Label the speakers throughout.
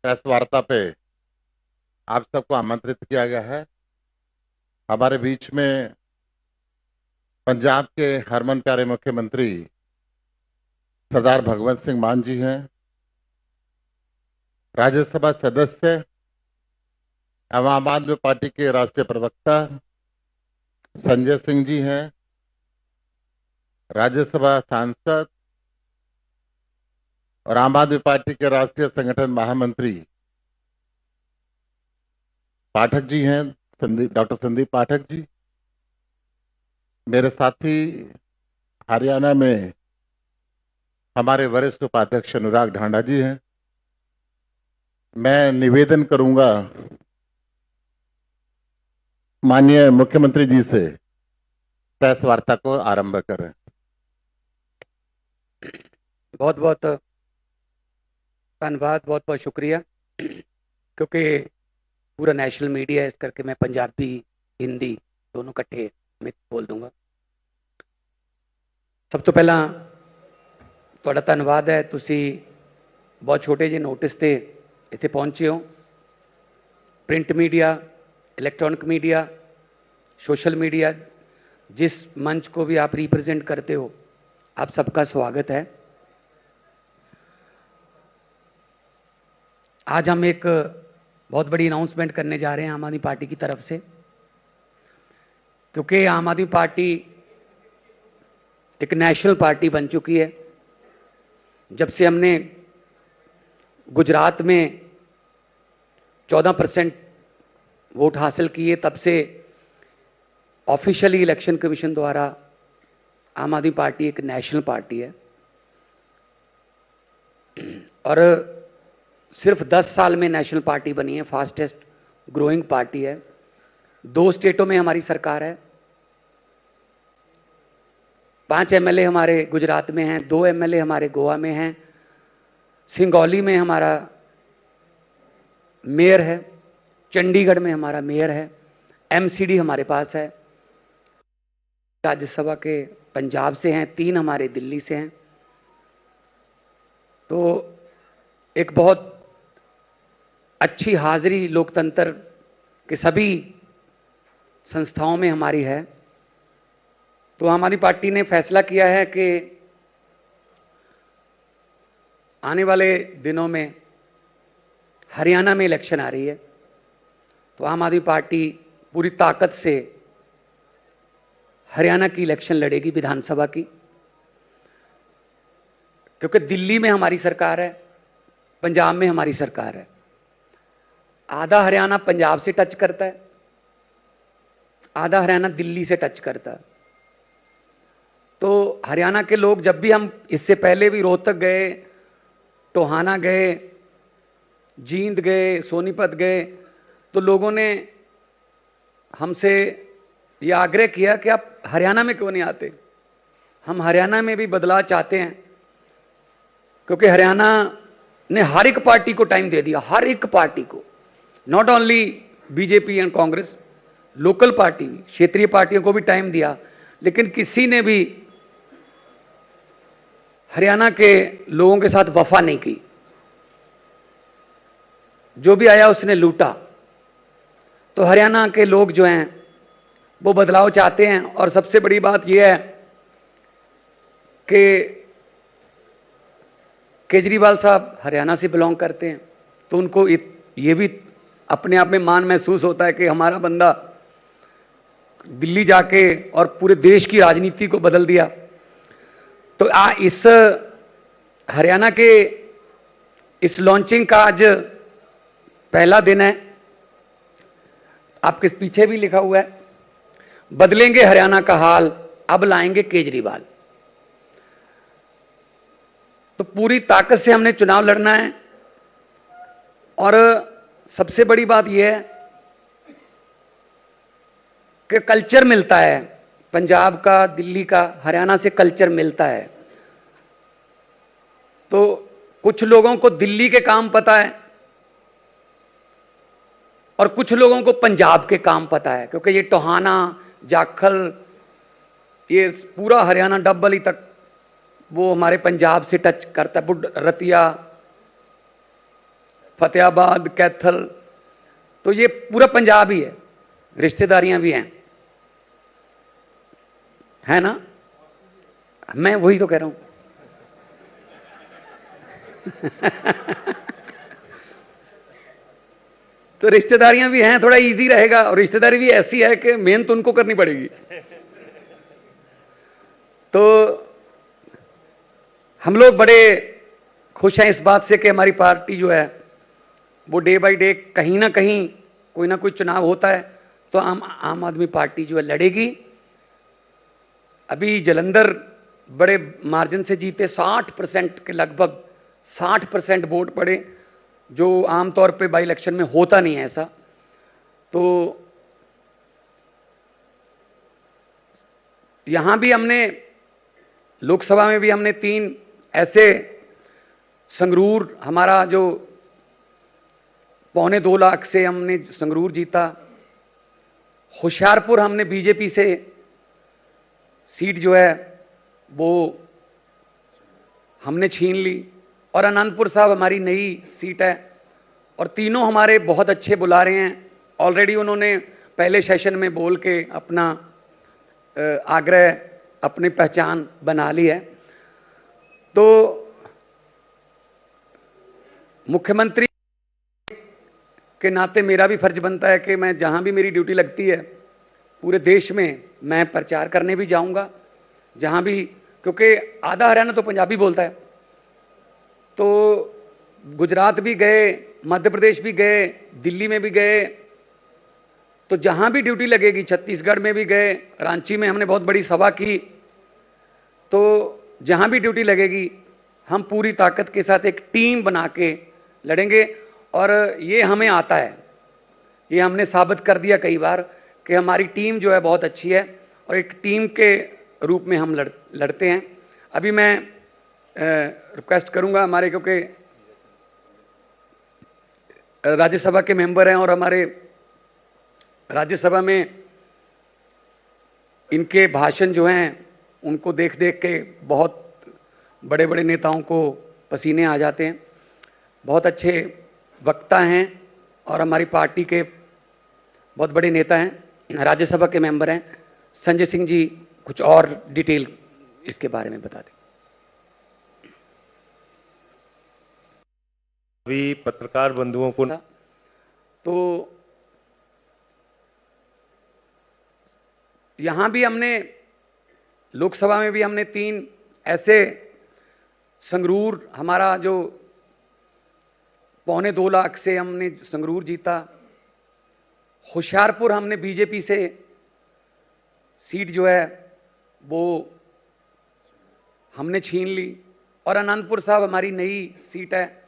Speaker 1: Press वार्ता पे आप सबको आमंत्रित किया गया है। हमारे बीच में पंजाब के हरमन प्यारे मुख्यमंत्री सरदार भगवंत सिंह मान जी हैं, राज्यसभा सदस्य एवं आम आदमी पार्टी के राष्ट्रीय प्रवक्ता संजय सिंह जी हैं, राज्यसभा सांसद और आम आदमी पार्टी के राष्ट्रीय संगठन महामंत्री पाठक जी हैं, डॉक्टर संदीप पाठक जी। मेरे साथी हरियाणा में हमारे वरिष्ठ उपाध्यक्ष अनुराग ढांडा जी हैं। मैं निवेदन करूंगा माननीय मुख्यमंत्री जी से प्रेस वार्ता को आरंभ करें।
Speaker 2: बहुत बहुत धन्यवाद, बहुत बहुत शुक्रिया। क्योंकि पूरा नेशनल मीडिया है, इस करके मैं पंजाबी हिंदी दोनों इकट्ठे में बोल दूंगा। सब तो पहला ਤੁਹਾਡਾ ਧੰਨਵਾਦ है, ਤੁਸੀਂ बहुत छोटे ਜਿਹੇ नोटिस ਤੇ ਇੱਥੇ पहुंचे हो। Print media, electronic media, social media, जिस मंच को भी आप रिप्रेजेंट करते हो, आप सबका स्वागत है। आज हम एक बहुत बड़ी अनाउंसमेंट करने जा रहे हैं आम आदमी पार्टी की तरफ से, क्योंकि आम आदमी पार्टी एक नेशनल पार्टी बन चुकी है। जब से हमने गुजरात में 14% वोट हासिल किए, तब से ऑफिशियली इलेक्शन कमीशन द्वारा आम आदमी पार्टी एक नेशनल पार्टी है। और सिर्फ 10 साल में नेशनल पार्टी बनी है, फास्टेस्ट ग्रोइंग पार्टी है। 2 स्टेटों में हमारी सरकार है, 5 एमएलए हमारे गुजरात में हैं, 2 एमएलए हमारे गोवा में हैं, सिंगौली में हमारा मेयर है, चंडीगढ़ में हमारा मेयर है, एमसीडी हमारे पास है। राज्यसभा के पंजाब से हैं, 3 हमारे दिल्ली से हैं। तो एक बहुत अच्छी हाजिरी लोकतंत्र के सभी संस्थाओं में हमारी है। तो हमारी पार्टी ने फैसला किया है कि आने वाले दिनों में हरियाणा में इलेक्शन आ रही है, तो आम आदमी पार्टी पूरी ताकत से हरियाणा की इलेक्शन लड़ेगी, विधानसभा की। क्योंकि दिल्ली में हमारी सरकार है, पंजाब में हमारी सरकार है। आधा हरियाणा पंजाब से टच करता है, आधा हरियाणा दिल्ली से टच करता है। तो हरियाणा के लोग, जब भी हम इससे पहले भी रोहतक गए, टोहाना गए, जींद गए, सोनीपत गए, तो लोगों ने हमसे यह आग्रह किया कि आप हरियाणा में क्यों नहीं आते। हम हरियाणा में भी बदलाव चाहते हैं, क्योंकि हरियाणा ने हर एक पार्टी को टाइम दे दिया, हर एक पार्टी को, not only BJP and Congress, local party, क्षेत्रीय पार्टियों को भी टाइम दिया, लेकिन किसी ने भी हरियाणा के लोगों के साथ वफा नहीं की। जो भी आया उसने लूटा। तो हरियाणा के लोग जो हैं वो बदलाव चाहते हैं। और सबसे बड़ी बात यह है कि केजरीवाल साहब हरियाणा से बिलोंग करते हैं, तो उनको ये भी अपने आप में मान महसूस होता है कि हमारा बंदा दिल्ली जाके और पूरे देश की राजनीति को बदल दिया। तो इस हरियाणा के इस लॉन्चिंग का आज पहला दिन है। आपके पीछे भी लिखा हुआ है, बदलेंगे हरियाणा का हाल, अब लाएंगे केजरीवाल। तो पूरी ताकत से हमने चुनाव लड़ना है। और सबसे बड़ी बात यह है कि कल्चर मिलता है, पंजाब का, दिल्ली का, हरियाणा से कल्चर मिलता है। तो कुछ लोगों को दिल्ली के काम पता है और कुछ लोगों को पंजाब के काम पता है, क्योंकि ये टोहाना, जाखल, ये पूरा हरियाणा डब्बली तक वो हमारे पंजाब से टच करता है। रतिया, फतेहाबाद, कैथल, तो ये पूरा पंजाब ही है, रिश्तेदारियां भी हैं, है ना? मैं वही तो कह रहा हूं। तो रिश्तेदारियां भी हैं, थोड़ा इजी रहेगा, और रिश्तेदारी भी ऐसी है कि मेहनत उनको करनी पड़ेगी। तो हम लोग बड़े खुश हैं इस बात से कि हमारी पार्टी जो है वो डे बाय डे कहीं ना कहीं कोई ना कोई चुनाव होता है तो आम आदमी पार्टी जो है लड़ेगी। अभी जलंधर बड़े मार्जिन से जीते, 60% के लगभग 60% वोट पड़े, जो आमतौर पे बाई इलेक्शन में होता नहीं है ऐसा। तो यहां भी हमने, लोकसभा में भी हमने 3 ऐसे, संगरूर हमारा जो 2.25 लाख से हमने संगरूर जीता, होशियारपुर हमने बीजेपी से सीट जो है वो हमने छीन ली, और अनंतपुर साहब हमारी नई सीट है, और तीनों हमारे बहुत अच्छे बुला रहे हैं। ऑलरेडी उन्होंने पहले सेशन में बोल के अपना आग्रह, अपनी पहचान बना ली है। तो मुख्यमंत्री के नाते मेरा भी फर्ज बनता है कि मैं जहां भी मेरी ड्यूटी लगती है पूरे देश में मैं प्रचार करने भी जाऊंगा, जहां भी, क्योंकि आधा हरियाणा तो पंजाबी बोलता है। तो गुजरात भी गए, मध्य प्रदेश भी गए, दिल्ली में भी गए, तो जहां भी ड्यूटी लगेगी, छत्तीसगढ़ में भी गए, रांची में हमने बहुत बड़ी सभा की, तो जहां भी ड्यूटी लगेगी हम पूरी ताकत के साथ एक टीम बना के लड़ेंगे। और ये हमें आता है, ये हमने साबित कर दिया कई बार कि हमारी टीम जो है बहुत अच्छी है, और एक टीम के रूप में हम लड़ते हैं। अभी मैं रिक्वेस्ट करूंगा हमारे, क्योंकि राज्यसभा के मेंबर हैं और हमारे राज्यसभा में इनके भाषण जो हैं उनको देख देख के बहुत बड़े बड़े नेताओं को पसीने आ जाते हैं। बहुत अच्छे वक्ता हैं और हमारी पार्टी के बहुत बड़े नेता हैं, राज्यसभा के मेंबर हैं। संजय सिंह जी कुछ और डिटेल इसके बारे में बता दें।
Speaker 3: अभी पत्रकार बंधुओं को
Speaker 2: तो यहां भी हमने, लोकसभा में भी हमने 3 ऐसे, संगरूर हमारा जो 2.25 लाख से हमने संगरूर जीता, होशियारपुर हमने बीजेपी से सीट जो है वो हमने छीन ली, और अनंतपुर साहब हमारी नई सीट है,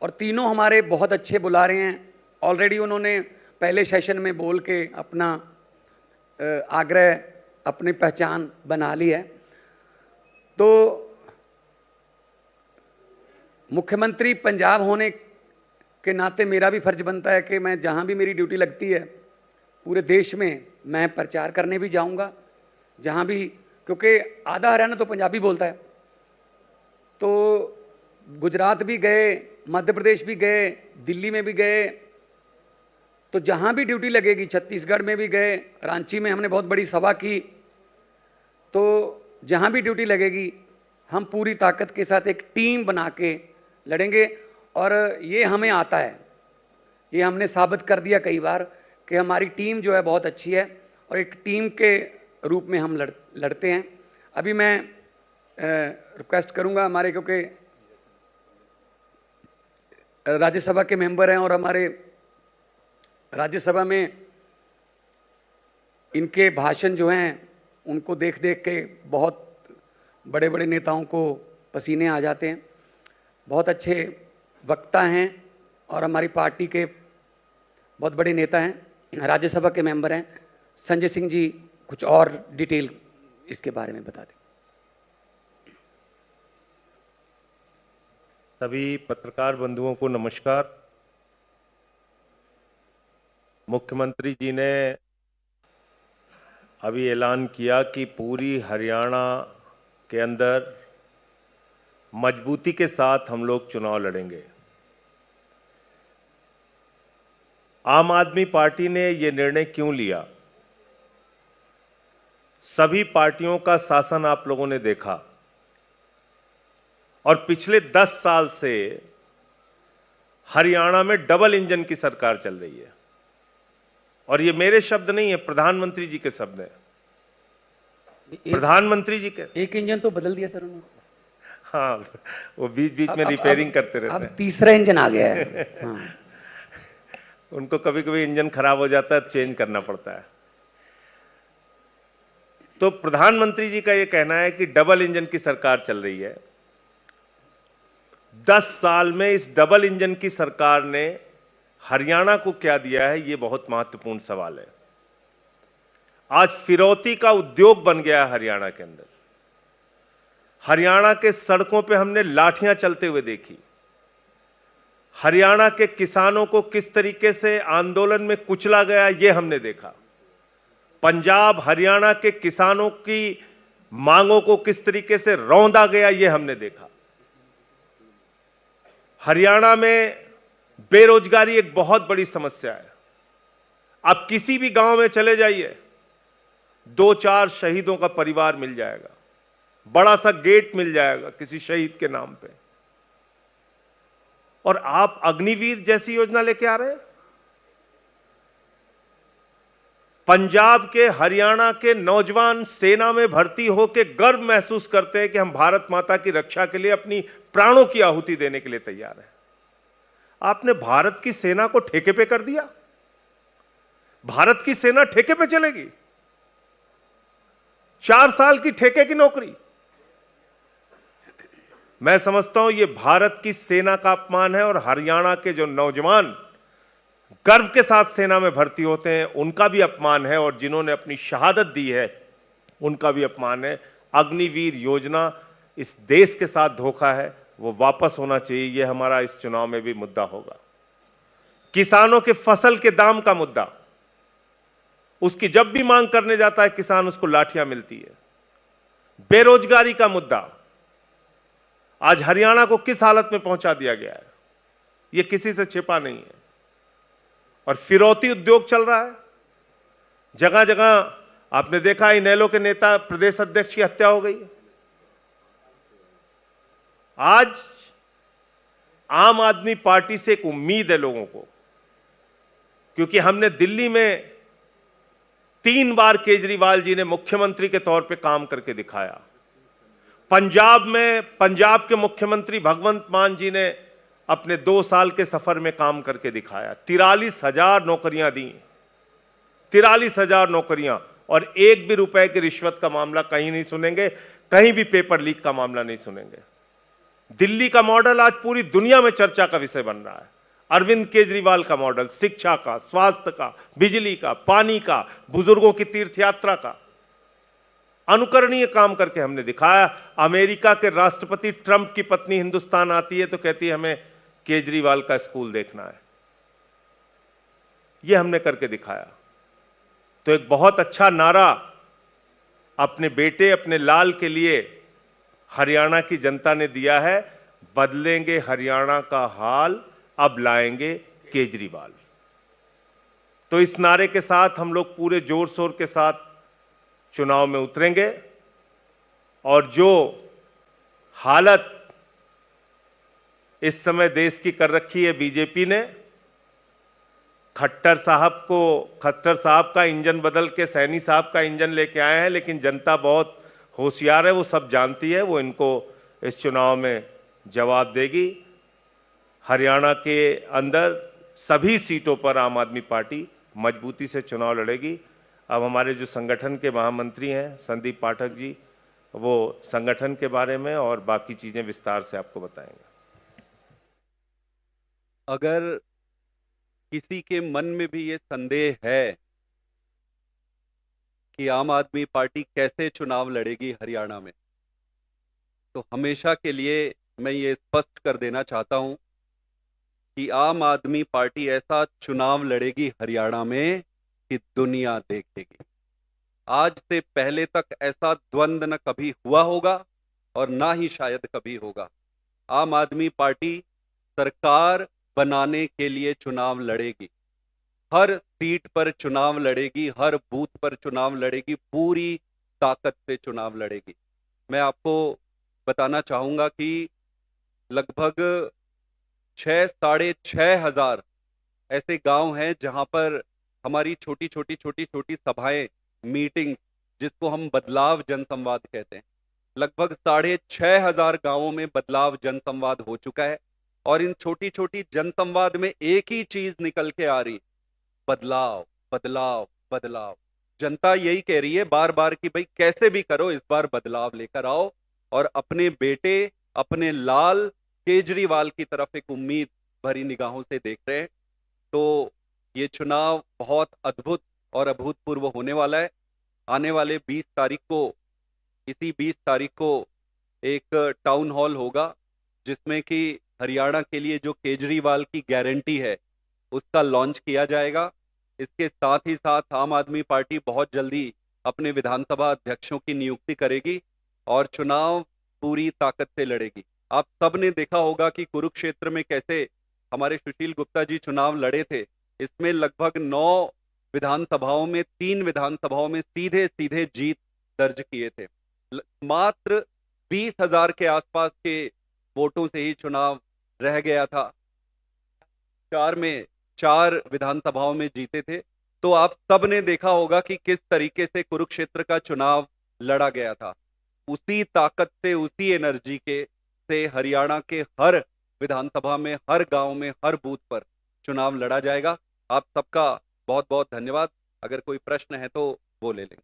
Speaker 2: और तीनों हमारे बहुत अच्छे बुला रहे हैं। ऑलरेडी उन्होंने पहले सेशन में बोल के अपना आग्रह, अपनी पहचान बना ली है। तो मुख्यमंत्री पंजाब होने के नाते मेरा भी फर्ज बनता है कि मैं जहां भी मेरी ड्यूटी लगती है पूरे देश में मैं प्रचार करने भी जाऊंगा, जहां भी, क्योंकि आधा हरियाणा तो पंजाबी बोलता है। तो गुजरात भी गए, मध्य प्रदेश भी गए, दिल्ली में भी गए, तो जहां भी ड्यूटी लगेगी, छत्तीसगढ़ में भी गए, रांची में हमने बहुत बड़ी सभा की, तो जहां भी ड्यूटी लगेगी हम पूरी ताकत के साथ एक टीम बना के लड़ेंगे। और ये हमें आता है, ये हमने साबित कर दिया कई बार कि हमारी टीम जो है बहुत अच्छी है, और एक टीम के रूप में हम लड़ते हैं। अभी मैं रिक्वेस्ट करूंगा हमारे, क्योंकि राज्यसभा के मेंबर हैं और हमारे राज्यसभा में इनके भाषण जो हैं उनको देख देख के बहुत बड़े बड़े नेताओं को पसीने आ जाते हैं। बहुत अच्छे वक्ता हैं और हमारी पार्टी के बहुत बड़े नेता हैं, राज्यसभा के मेंबर हैं। संजय सिंह जी कुछ और डिटेल इसके बारे में बता दें।
Speaker 3: सभी पत्रकार बंधुओं को नमस्कार। मुख्यमंत्री जी ने अभी ऐलान किया कि पूरी हरियाणा के अंदर मजबूती के साथ हम लोग चुनाव लड़ेंगे। आम आदमी पार्टी ने ये निर्णय क्यों लिया? सभी पार्टियों का शासन आप लोगों ने देखा और पिछले 10 साल से हरियाणा में डबल इंजन की सरकार चल रही है। और ये मेरे शब्द नहीं है, प्रधानमंत्री जी के शब्द हैं। प्रधानमंत्री जी के
Speaker 2: एक इंजन तो बदल दिया सर उन्होंने।
Speaker 3: हाँ, वो बीच बीच में रिपेयरिंग करते रहते
Speaker 2: अब
Speaker 3: हैं।
Speaker 2: तीसरा इंजन आ गया है। हाँ।
Speaker 3: उनको कभी कभी इंजन खराब हो जाता है, चेंज करना पड़ता है। तो प्रधानमंत्री जी का यह कहना है कि डबल इंजन की सरकार चल रही है। 10 साल में इस डबल इंजन की सरकार ने हरियाणा को क्या दिया है, यह बहुत महत्वपूर्ण सवाल है। आज फिरौती का उद्योग बन गया है हरियाणा के अंदर। हरियाणा के सड़कों पे हमने लाठियां चलते हुए देखी। हरियाणा के किसानों को किस तरीके से आंदोलन में कुचला गया, यह हमने देखा। पंजाब हरियाणा के किसानों की मांगों को किस तरीके से रौंदा गया, यह हमने देखा। हरियाणा में बेरोजगारी एक बहुत बड़ी समस्या है। आप किसी भी गांव में चले जाइए, 2-4 शहीदों का परिवार मिल जाएगा, बड़ा सा गेट मिल जाएगा किसी शहीद के नाम पे। और आप अग्निवीर जैसी योजना लेके आ रहे हैं। पंजाब के, हरियाणा के नौजवान सेना में भर्ती होकर गर्व महसूस करते हैं कि हम भारत माता की रक्षा के लिए अपनी प्राणों की आहुति देने के लिए तैयार हैं। आपने भारत की सेना को ठेके पे कर दिया। भारत की सेना ठेके पे चलेगी। 4 साल की ठेके की नौकरी। मैं समझता हूं यह भारत की सेना का अपमान है और हरियाणा के जो नौजवान गर्व के साथ सेना में भर्ती होते हैं उनका भी अपमान है, और जिन्होंने अपनी शहादत दी है उनका भी अपमान है। अग्निवीर योजना इस देश के साथ धोखा है, वो वापस होना चाहिए। यह हमारा इस चुनाव में भी मुद्दा होगा। किसानों के फसल के दाम का मुद्दा, उसकी जब भी मांग करने जाता है किसान, उसको लाठियां मिलती है। बेरोजगारी का मुद्दा, आज हरियाणा को किस हालत में पहुंचा दिया गया है, यह किसी से छिपा नहीं है। और फिरौती उद्योग चल रहा है जगह जगह। आपने देखा इनेलो के नेता प्रदेश अध्यक्ष की हत्या हो गई। आज आम आदमी पार्टी से एक उम्मीद है लोगों को, क्योंकि हमने दिल्ली में 3 बार केजरीवाल जी ने मुख्यमंत्री के तौर पे काम करके दिखाया। पंजाब में पंजाब के मुख्यमंत्री भगवंत मान जी ने अपने 2 साल के सफर में काम करके दिखाया। 43,000 नौकरियां दी, 43,000 नौकरियां, और एक भी रुपए की रिश्वत का मामला कहीं नहीं सुनेंगे, कहीं भी पेपर लीक का मामला नहीं सुनेंगे। दिल्ली का मॉडल आज पूरी दुनिया में चर्चा का विषय बन रहा है। अरविंद केजरीवाल का मॉडल, शिक्षा का, स्वास्थ्य का, बिजली का, पानी का, बुजुर्गों की तीर्थ यात्रा का, अनुकरणीय काम करके हमने दिखाया। अमेरिका के राष्ट्रपति ट्रंप की पत्नी हिंदुस्तान आती है तो कहती है हमें केजरीवाल का स्कूल देखना है। यह हमने करके दिखाया। तो एक बहुत अच्छा नारा अपने बेटे, अपने लाल के लिए हरियाणा की जनता ने दिया है, बदलेंगे हरियाणा का हाल, अब लाएंगे केजरीवाल। तो इस नारे के साथ हम लोग पूरे जोर शोर के साथ चुनाव में उतरेंगे। और जो हालत इस समय देश की कर रखी है बीजेपी ने, खट्टर साहब का इंजन बदल के सैनी साहब का इंजन लेके आए हैं, लेकिन जनता बहुत होशियार है, वो सब जानती है, वो इनको इस चुनाव में जवाब देगी। हरियाणा के अंदर सभी सीटों पर आम आदमी पार्टी मजबूती से चुनाव लड़ेगी। अब हमारे जो संगठन के महामंत्री हैं संदीप पाठक जी, वो संगठन के बारे में और बाकी चीजें विस्तार से आपको बताएंगे।
Speaker 4: अगर किसी के मन में भी ये संदेह है कि आम आदमी पार्टी कैसे चुनाव लड़ेगी हरियाणा में, तो हमेशा के लिए मैं ये स्पष्ट कर देना चाहता हूं कि आम आदमी पार्टी ऐसा चुनाव लड़ेगी हरियाणा में कि दुनिया देखेगी। आज से पहले तक ऐसा द्वंद्व न कभी हुआ होगा और ना ही शायद कभी होगा। आम आदमी पार्टी सरकार बनाने के लिए चुनाव लड़ेगी। हर सीट पर चुनाव लड़ेगी, हर बूथ पर चुनाव लड़ेगी, पूरी ताकत से चुनाव लड़ेगी। मैं आपको बताना चाहूंगा कि लगभग 6,500 ऐसे गांव हैं जहां पर हमारी छोटी छोटी सभाएं, मीटिंग, जिसको हम बदलाव जनसंवाद कहते हैं, लगभग 6,500 गांवों में बदलाव जनसंवाद हो चुका है। और इन छोटी छोटी जनसंवाद में एक ही चीज निकल के आ रही, बदलाव बदलाव बदलाव। जनता यही कह रही है बार बार कि भाई कैसे भी करो इस बार बदलाव लेकर आओ, और अपने बेटे, अपने लाल केजरीवाल की तरफ एक उम्मीद भरी निगाहों से देख रहे हैं। तो ये चुनाव बहुत अद्भुत और अभूतपूर्व होने वाला है। आने वाले 20 तारीख को, इसी 20 तारीख को एक टाउन हॉल होगा जिसमें कि हरियाणा के लिए जो केजरीवाल की गारंटी है उसका लॉन्च किया जाएगा। इसके साथ ही साथ आम आदमी पार्टी बहुत जल्दी अपने विधानसभा अध्यक्षों की नियुक्ति करेगी और चुनाव पूरी ताकत से लड़ेगी। आप सब ने देखा होगा कि कुरुक्षेत्र में कैसे हमारे सुशील गुप्ता जी चुनाव लड़े थे। इसमें लगभग 9 विधानसभाओं में, 3 विधानसभाओं में सीधे सीधे जीत दर्ज किए थे। मात्र 20,000 के आसपास के वोटों से ही चुनाव रह गया था। 4 विधानसभाओं में जीते थे। तो आप सब ने देखा होगा कि किस तरीके से कुरुक्षेत्र का चुनाव लड़ा गया था। उसी ताकत से, उसी एनर्जी के से हरियाणा के हर विधानसभा में, हर गांव में, हर बूथ पर चुनाव लड़ा जाएगा। आप सबका बहुत बहुत धन्यवाद। अगर कोई प्रश्न है तो वो ले लेंगे।